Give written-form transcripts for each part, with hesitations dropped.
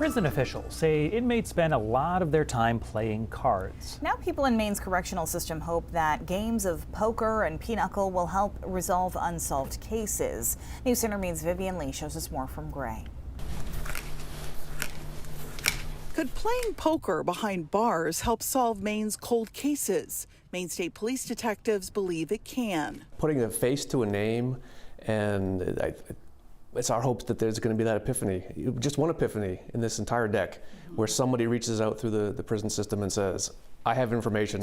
Prison officials say inmates spend a lot of their time playing cards. Now people in Maine's correctional system hope that games of poker and pinochle will help resolve unsolved cases. News Center Maine's Vivian Lee shows us more from Gray. Could playing poker behind bars help solve Maine's cold cases? Maine State Police detectives believe it can. Putting a face to a name, and it's our hopes that there's going to be that epiphany, just one epiphany in this entire deck, where somebody reaches out through the prison system and says, I have information.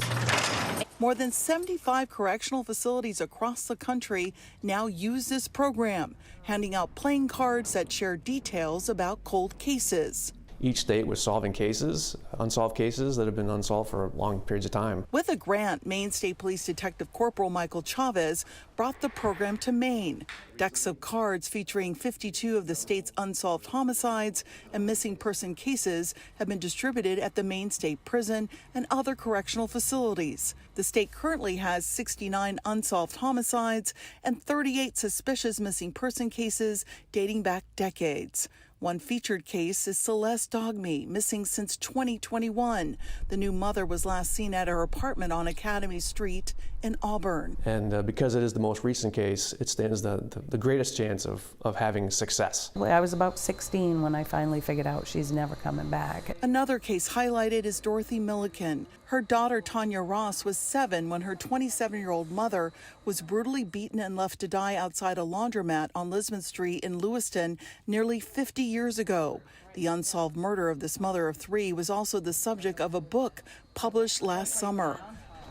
More than 75 correctional facilities across the country now use this program, handing out playing cards that share details about cold cases. Each state was solving cases, unsolved cases that have been unsolved for long periods of time. With a grant, Maine State Police Detective Corporal Michael Chavez brought the program to Maine. Decks of cards featuring 52 of the state's unsolved homicides and missing person cases have been distributed at the Maine State Prison and other correctional facilities. The state currently has 69 unsolved homicides and 38 suspicious missing person cases dating back decades. One featured case is Celeste Dogme, missing since 2021. The new mother was last seen at her apartment on Academy Street in Auburn. And because it is the most recent case, it stands the greatest chance of having success. I was about 16 when I finally figured out she's never coming back. Another case highlighted is Dorothy Milliken. Her daughter Tanya Ross was 7 when her 27-year-old mother was brutally beaten and left to die outside a laundromat on Lisbon Street in Lewiston nearly 50 years ago. The unsolved murder of this mother of 3 was also the subject of a book published last summer.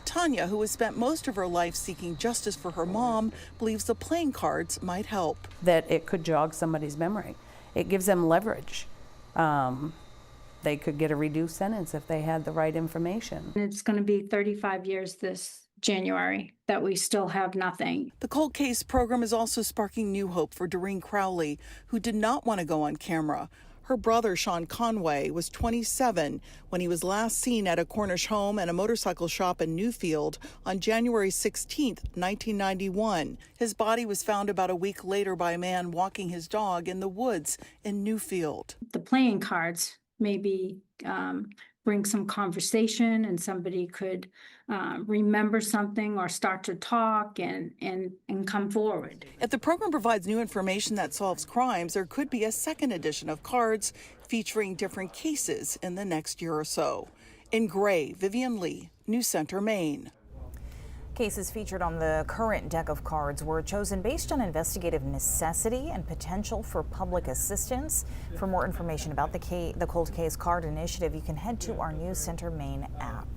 Tanya, who has spent most of her life seeking justice for her mom, believes the playing cards might help. That it could jog somebody's memory. It gives them leverage. They could get a reduced sentence if they had the right information. It's going to be 35 years this January that we still have nothing. The cold case program is also sparking new hope for Doreen Crowley, who did not want to go on camera. Her brother, Sean Conway, was 27 when he was last seen at a Cornish home and a motorcycle shop in Newfield on January 16, 1991. His body was found about a week later by a man walking his dog in the woods in Newfield. The playing cards maybe bring some conversation, and somebody could remember something or start to talk and come forward. If the program provides new information that solves crimes, there could be a second edition of cards featuring different cases in the next year or so. In Gray, Vivian Lee, News Center, Maine. Cases featured on the current deck of cards were chosen based on investigative necessity and potential for public assistance. For more information about the Cold Case Card Initiative, you can head to our News Center Maine app.